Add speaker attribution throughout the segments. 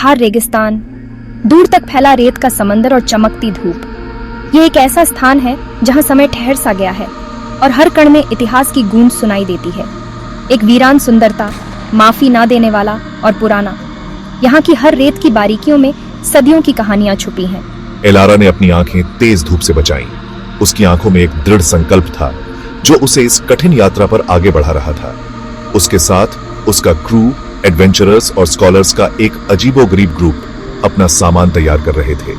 Speaker 1: थार रेगिस्तान, दूर तक फैला रेत का समंदर और चमकती धूप। ये एक ऐसा स्थान है जहां समय ठहर सा गया है और हर कण में इतिहास की गूंज सुनाई देती है। एक वीरान सुंदरता, माफी ना देने वाला और पुराना। यहाँ की हर रेत की बारीकियों में सदियों की कहानियां छुपी हैं।
Speaker 2: एलारा ने अपनी आंखें तेज धूप से बचाईं। उसकी आंखों में एक दृढ़ संकल्प था जो उसे इस कठिन यात्रा पर आगे बढ़ा रहा था। उसके साथ उसका क्रू, एडवेंचरर्स और स्कॉलर्स का एक अजीबोगरीब ग्रुप अपना सामान तैयार कर रहे थे।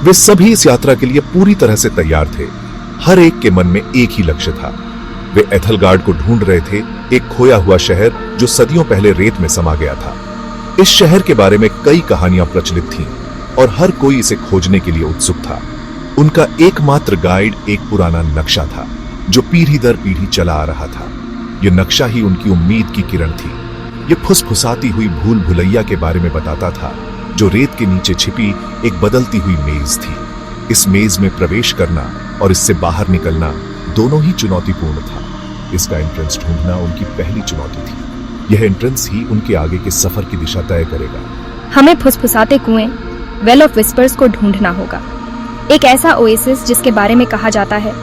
Speaker 2: वे सभी इस यात्रा के लिए पूरी तरह से तैयार थे। हर एक के मन में एक ही लक्ष्य था। वे एथलगार्ड को ढूंढ रहे थे, एक खोया हुआ शहर जो सदियों पहले रेत में समा गया था। इस शहर के बारे में कई कहानियां प्रचलित थीं और हर कोई इसे खोजने के लिए उत्सुक था। उनका एकमात्र गाइड एक पुराना नक्शा था जो पीढ़ी दर पीढ़ी चला आ रहा था। यह नक्शा ही उनकी उम्मीद की किरण थी। यह फुसफुसाती हुई भूल भुलैया के बारे में बताता था जो रेत के नीचे छिपी एक बदलती हुई मेज थी। इस मेज में प्रवेश करना और इससे बाहर निकलना दोनों ही चुनौतीपूर्ण था। इसका एंट्रेंस ढूंढना उनकी पहली चुनौती थी। यह एंट्रेंस ही उनके आगे के सफर की दिशा तय करेगा।
Speaker 1: हमें फुसफुसाते कुएं, वेल ऑफ विस्पर्स को ढूंढना होगा। एक ऐसा ओएसिस जिसके बारे में कहा जाता है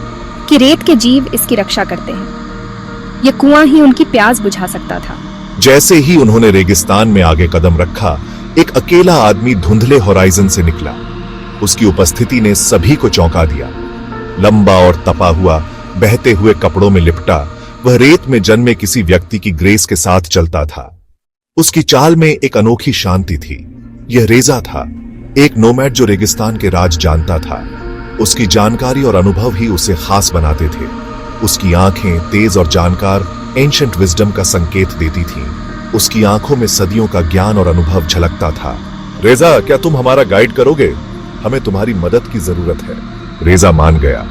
Speaker 1: कि रेत के जीव इसकी रक्षा करते हैं। यह कुआं ही उनकी प्यास बुझा सकता था।
Speaker 2: जैसे ही उन्होंने रेगिस्तान में आगे कदम रखा, एक अकेला आदमी धुंधले होराइजन से निकला। उसकी उपस्थिति ने सभी को चौंका दिया। लंबा और तपा हुआ, बहते हुए कपड़ों में लिपटा, वह रेत में जन्मे किसी व्यक्ति की ग्रेस के साथ चलता था। उसकी चाल में एक अनोखी शांति थी। यह रेजा था, एक नोमैड जो रेगिस्तान के राज जानता था। उसकी जानकारी और अनुभव ही उसे खास बनाते थे। उसकी आंखें तेज और जानकार, एंशिएंट विजडम का संकेत देती थीं। उसकी आंखों में सदियों का ज्ञान और अनुभव झलकता था। रेजा, क्या तुम हमारा गाइड करोगे? हमें तुम्हारी मदद की जरूरत है। रेजा मान गया।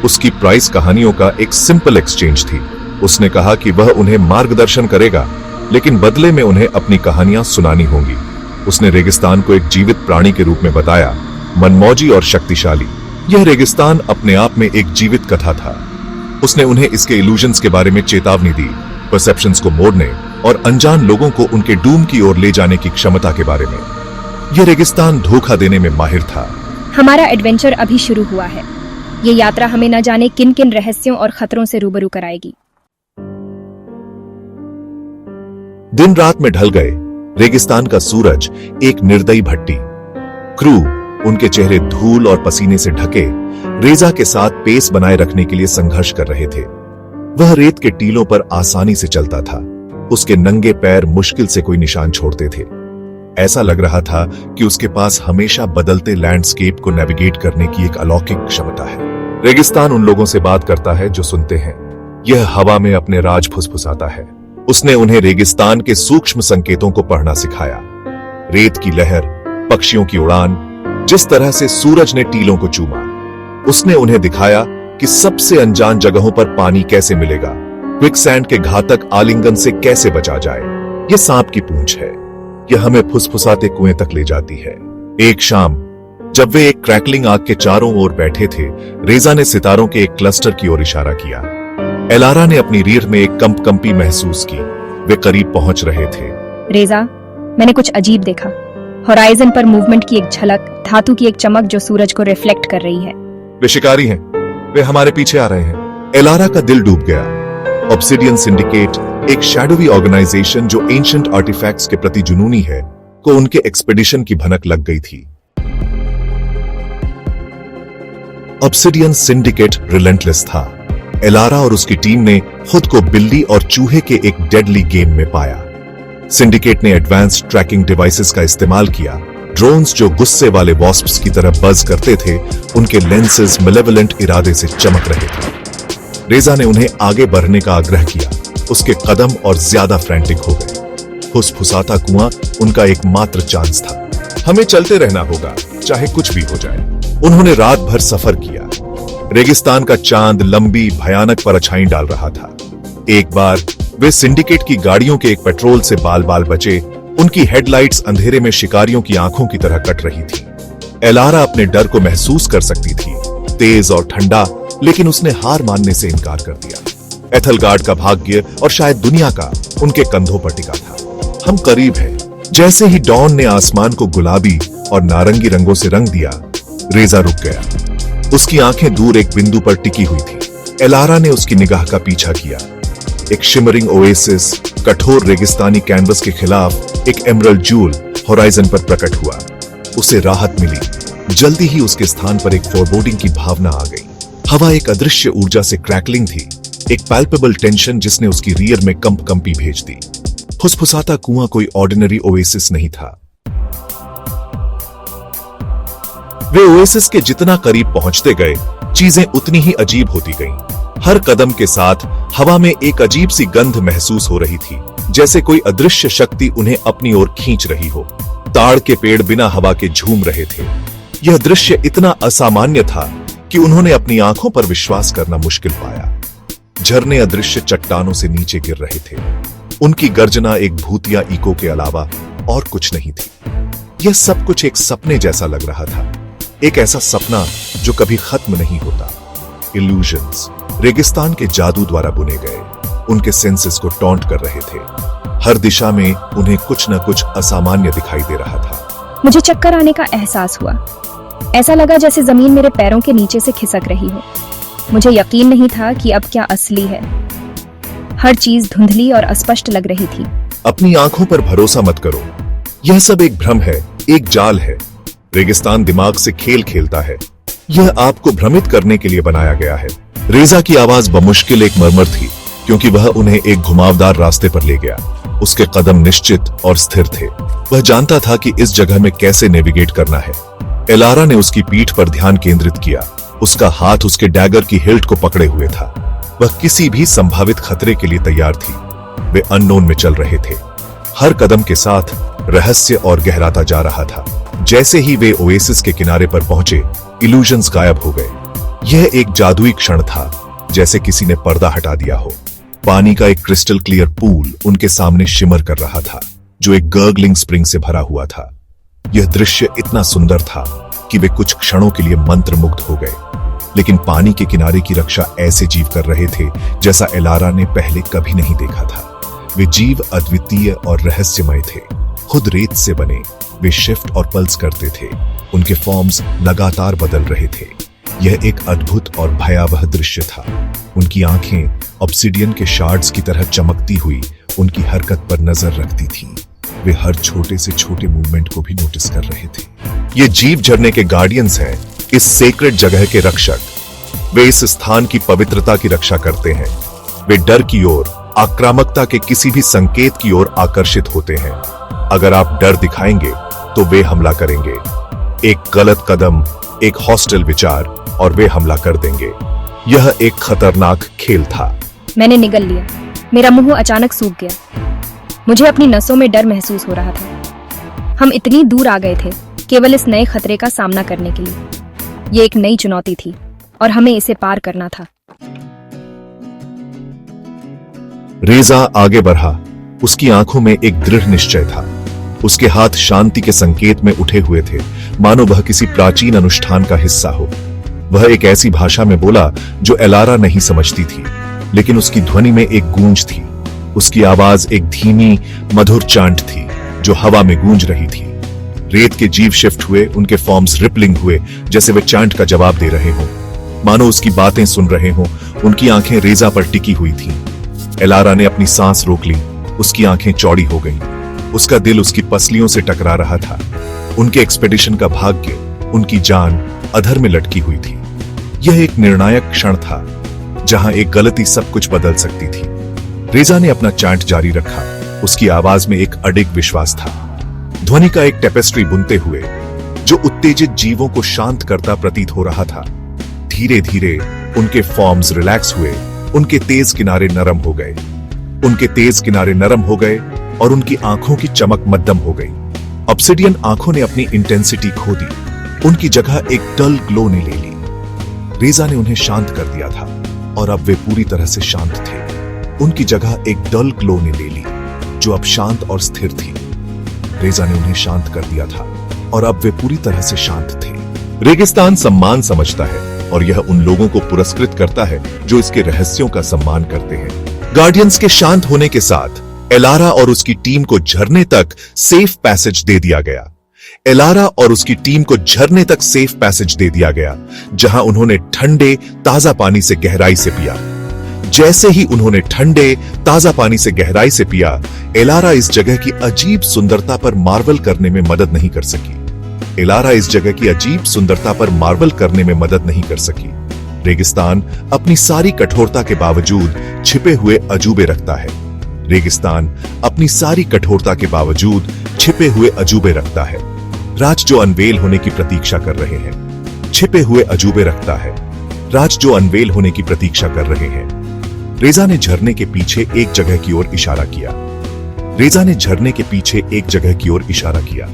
Speaker 2: उसकी प्राइस कहानियों का एक सिंपल एक्सचेंज थी। उसने कहा कि वह उन्हें मार्गदर्शन करेगा, लेकिन बदले में उन्हें अपनी कहानियां सुनानी होंगी। उसने रेगिस्तान को एक जीवित प्राणी के रूप में बताया, मनमौजी और शक्तिशाली। यह रेगिस्तान अपने आप में एक जीवित कथा था। उसने उन्हें इसके इल्यूजन्स के बारे में चेतावनी दी, परसेप्शंस को मोड़ने और अनजान लोगों को उनके डूम की ओर ले जाने की क्षमता के बारे में। यह रेगिस्तान धोखा देने में माहिर था।
Speaker 1: हमारा एडवेंचर अभी शुरू हुआ है। ये यात्रा हमें न जाने किन किन रहस्यों और खतरों से रूबरू कराएगी।
Speaker 2: दिन रात में ढल गए। रेगिस्तान का सूरज एक निर्दयी भट्टी। क्रू, उनके चेहरे धूल और पसीने से ढके, रेजा के साथ पेस बनाए रखने के लिए संघर्ष कर रहे थे। वह रेत के टीलों पर आसानी से चलता था। उसके नंगे पैर मुश्किल से कोई निशान छोड़ते थे। ऐसा लग रहा था कि उसके पास हमेशा बदलते लैंडस्केप को नेविगेट करने की एक अलौकिक क्षमता है। रेगिस्तान उन लोगों से बात करता है जो सुनते हैं। यह हवा में अपने राज फुसफुसाता है। उसने उन्हें रेगिस्तान के सूक्ष्म संकेतों को पढ़ना सिखाया। रेत की लहर, पक्षियों की उड़ान, जिस तरह से सूरज ने टीलों को चूमा। उसने उन्हें दिखाया कि सबसे अनजान जगहों पर पानी कैसे मिलेगा, क्विकसैंड के घातक आलिंगन से कैसे बचा जाए। यह सांप की पूंछ है। यह हमें फुसफुसाते कुएं तक ले जाती है। एक शाम जब वे एक क्रैकलिंग आग के चारों ओर बैठे थे, रेजा ने सितारों के एक क्लस्टर की ओर इशारा किया। एलारा ने अपनी रीढ़ में एक कंपकंपी महसूस की। वे करीब पहुंच रहे थे।
Speaker 1: रेजा, मैंने कुछ अजीब देखा। होराइजन पर मूवमेंट की एक झलक, धातु की एक चमक जो सूरज को रिफ्लेक्ट कर रही है।
Speaker 2: वे शिकारी हैं। वे हमारे पीछे आ रहे हैं। एलारा का दिल डूब गया। ऑब्सिडियन सिंडिकेट, एक शैडोवी ऑर्गेनाइजेशन जो एंशिएंट आर्टिफैक्ट्स के प्रति जुनूनी है, को उनके एक्सपेडिशन की भनक लग गई थी। ऑब्सिडियन सिंडिकेट रिलेंटलेस था। एलारा और उसकी टीम ने खुद को बिल्ली और चूहे के एक डेडली गेम में पाया। सिंडिकेट ने एडवांस्ड ट्रैकिंग डिवाइसेस का इस्तेमाल किया। ड्रोन्स जो गुस्से वाले वॉस्प्स की तरह बज करते थे, उनके लेंसेज मेलेवोलेंट इरादे से चमक रहे थे। रेजा ने उन्हें आगे बढ़ने का आग्रह किया। उसके कदम और ज्यादा फ्रैंटिक हो गए। फुसफुसाता कुआं उनका एकमात्र चांस था। हमें चलते रहना होगा, चाहे कुछ भी हो जाए। उन्होंने रात भर सफर किया। रेगिस्तान का चांद लंबी भयानक परछाई डाल रहा था। एक बार वे सिंडिकेट की गाड़ियों के एक पेट्रोल से बाल बाल बचे। उनकी हेडलाइट्स अंधेरे में शिकारियों की आंखों की तरह कट रही थी। एलारा अपने डर को महसूस कर सकती थी, तेज और ठंडा, लेकिन उसने हार मानने से इनकार कर दिया। एथलगार्ड का भाग्य और शायद दुनिया का उनके कंधों पर टिका था। हम करीब हैं, जैसे ही डॉन ने आसमान को गुलाबी और नारंगी रंगों से रंग दिया, रेजा रुक गया। उसकी आंखें दूर एक बिंदु पर टिकी हुई थी। एलारा ने उसकी निगाह का पीछा किया। एक शिमरिंग ओएसिस कठोर रेगिस्तानी कैनवस के खिलाफ एक एमरल्ड जूल होराइजन पर प्रकट हुआ। उसे राहत मिली। जल्दी ही उसके स्थान पर एक फोरबोर्डिंग की भावना आ गई। हवा एक अदृश्य ऊर्जा से क्रैकलिंग थी, एक पैल्पेबल टेंशन जिसने उसकी रियर में कंपी भेज दी। फुसफुसाता कुआं कोई ऑर्डिनरी ओएसिस नहीं था। वे ओएसिस के जितना करीब पहुंचते गए, चीजें उतनी ही अजीब होती गईं। हर कदम के साथ हवा में एक अजीब सी गंध महसूस हो रही थी, जैसे कोई अदृश्य शक्ति उन्हें अपनी ओर खींच रही हो। ताड़ के पेड़ बिना हवा के झूम रहे थे। यह दृश्य इतना असामान्य था कि उन्होंने अपनी आंखों पर विश्वास करना मुश्किल पाया। झरने अदृश्य चट्टानों से नीचे गिर रहे थे। उनकी गर्जना एक भूतिया इको के अलावा और कुछ नहीं थी। यह सब कुछ एक सपने जैसा लग रहा था, एक ऐसा सपना जो कभी खत्म नहीं होता। इल्यूजन्स रेगिस्तान के जादू द्वारा बुने गए, उनके सेंसेस को टॉन्ट कर रहे थे। हर दिशा में उन्हें कुछ न कुछ असामान्य दिखाई दे रहा था।
Speaker 1: मुझे चक्कर आने का एहसास हुआ। ऐसा लगा जैसे जमीन मेरे पैरों के नीचे से खिसक रही हो। मुझे यकीन नहीं था कि अब क्या असली है। हर चीज धुंधली और अस्पष्ट लग रही थी।
Speaker 2: अपनी आंखों पर भरोसा मत करो। यह सब एक भ्रम है, एक जाल है। रेगिस्तान दिमाग से खेल खेलता है। यह आपको भ्रमित करने के लिए बनाया गया है। रेजा की आवाज बमुश्किल एक मरमर थी, क्योंकि वह उन्हें एक घुमावदार रास्ते पर ले गया। उसके कदम निश्चित और स्थिर थे। वह जानता था कि इस जगह में कैसे नेविगेट करना है। एलारा ने उसकी पीठ पर ध्यान केंद्रित किया। उसका हाथ उसके डैगर की हिल्ट को पकड़े हुए था। वह किसी भी संभावित खतरे के लिए तैयार थी। वे अननोन में चल रहे थे। हर कदम के साथ रहस्य और गहराता जा रहा था। जैसे ही वे ओएसिस के किनारे पर पहुंचे, इल्यूजन्स गायब हो गए। यह एक जादुई क्षण था, जैसे किसी ने पर्दा हटा दिया हो। पानी का एक क्रिस्टल क्लियर पूल उनके सामने शिमर कर रहा था, जो एक गर्गलिंग स्प्रिंग से भरा हुआ था। यह दृश्य इतना सुंदर था कि वे कुछ क्षणों के लिए मंत्रमुग्ध हो गए। लेकिन पानी के किनारे की रक्षा ऐसे जीव कर रहे थे जैसा एलारा ने पहले कभी नहीं देखा था। वे जीव अद्वितीय और रहस्यमय थे। खुद रेत से बने, वे शिफ्ट और पल्स करते थे। उनके फॉर्म्स लगातार बदल रहे थे। यह एक अद्भुत और भयावह दृश्य था। उनकी आंखें ऑब्सिडियन के शार्ड्स की तरह चमकती हुई उनकी हरकत पर नजर रखती थी। वे हर छोटे से छोटे मूवमेंट को भी नोटिस कर रहे थे। ये जीव झरने के गार्डियंस हैं, इस सेक्रेट जगह के रक्षक। वे इस स्थान की पवित्रता की रक्षा करते हैं। वे डर की ओर, आक्रामकता के किसी भी संकेत की ओर आकर्षित होते हैं। अगर आप डर दिखाएंगे तो वे हमला करेंगे। एक गलत कदम, एक हॉस्टाइल विचार और वे हमला कर देंगे। यह एक खतरनाक खेल था।
Speaker 1: मैंने निगल लिया। मेरा मुंह अचानक सूख गया। मुझे अपनी नसों में डर महसूस हो रहा था। हम इतनी दूर आ गए थे केवल इस नए खतरे का सामना करने के लिए। ये एक नई चुनौती थी और हमें इसे पार करना था।
Speaker 2: रेजा आगे बढ़ा। उसकी आंखों में एक दृढ़ निश्चय था। उसके हाथ शांति के संकेत में उठे हुए थे, मानो वह किसी प्राचीन अनुष्ठान का हिस्सा हो। वह एक ऐसी भाषा में बोला जो एलारा नहीं समझती थी, लेकिन उसकी ध्वनि में एक गूंज थी। उसकी आवाज एक धीमी, मधुर चांट थी जो हवा में गूंज रही थी। रेत के जीव शिफ्ट हुए, उनके फॉर्म्स रिपलिंग हुए, जैसे वे चांट का जवाब दे रहे हों, मानो उसकी बातें सुन रहे हों। उनकी आंखें रेजा पर टिकी हुई थीं। एलारा ने अपनी सांस रोक ली। उसकी आंखें चौड़ी हो गईं। उसका दिल उसकी पसलियों से टकरा रहा था। उनके एक्सपेडिशन का भाग्य, उनकी जान अधर में लटकी हुई थी। यह एक निर्णायक क्षण था जहां एक गलती सब कुछ बदल सकती थी। रेजा ने अपना चांट जारी रखा। उसकी आवाज में एक अडिग विश्वास था, ध्वनि का एक टेपेस्ट्री बुनते हुए जो उत्तेजित जीवों को शांत करता प्रतीत हो रहा था। धीरे धीरे उनके फॉर्म्स रिलैक्स हुए। उनके तेज किनारे नरम हो गए। उनके तेज किनारे नरम हो गए और उनकी आंखों की चमक मध्यम हो गई। ऑब्सिडियन आंखों ने अपनी इंटेंसिटी खो दी। उनकी जगह एक डल ग्लो ने ले ली। रेजा ने उन्हें शांत कर दिया था और अब वे पूरी तरह से शांत थे। उनकी जगह एक डल ग्लो ने ले ली जो अब शांत और स्थिर थी। रेजा ने उन्हें शांत कर दिया था और अब वे पूरी तरह से शांत थे। रेगिस्तान सम्मान समझता है और यह उन लोगों को पुरस्कृत करता है जो इसके रहस्यों का सम्मान करते हैं। गार्डियंस के शांत होने के साथ एलारा और उसकी टीम को झरने तक सेफ पैसेज दे दिया गया। एलारा और उसकी टीम को झरने तक सेफ पैसेज दे दिया गया, जहां उन्होंने ठंडे ताजा पानी से गहराई से पिया। जैसे ही उन्होंने ठंडे ताजा पानी से गहराई से पिया, एलारा इस जगह की अजीब सुंदरता पर मार्वल करने में मदद नहीं कर सकी। एलारा इस जगह की अजीब सुंदरता पर मार्वल करने में मदद नहीं कर सकी। रेगिस्तान अपनी सारी कठोरता के बावजूद छिपे हुए अजूबे रखता है। रेगिस्तान अपनी सारी कठोरता के बावजूद छिपे हुए अजूबे रखता है। राज जो अनवेल होने की प्रतीक्षा कर रहे हैं। छिपे हुए अजूबे रखता है। राज जो अनवेल होने की प्रतीक्षा कर रहे हैं। रेजा ने झरने के पीछे एक जगह की ओर इशारा किया। रेजा ने झरने के पीछे एक जगह की ओर इशारा किया,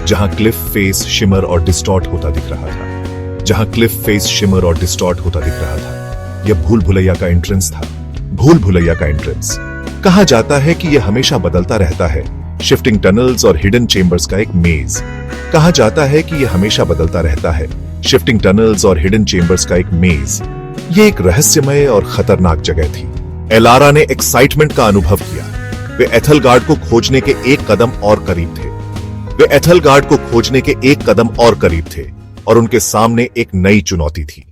Speaker 2: जहां क्लिफ फेस शिमर और डिस्टॉर्ट होता दिख रहा था। जहां क्लिफ फेस शिमर और डिस्टॉर्ट होता दिख रहा था। यह भूल भुलैया का एंट्रेंस था। भूल भुलैया का एंट्रेंस। कहा जाता है कि यह हमेशा बदलता रहता है, शिफ्टिंग टनल्स और हिडन चेंबर्स का एक मेज। कहा जाता है कि यह हमेशा बदलता रहता है, शिफ्टिंग टनल्स और हिडन चेंबर्स का एक मेज। यह एक रहस्यमय और खतरनाक जगह थी। एलारा ने एक्साइटमेंट का अनुभव किया। वे एथलगार्ड को खोजने के एक कदम और करीब थे। वे एथलगार्ड को खोजने के एक कदम और करीब थे और उनके सामने एक नई चुनौती थी।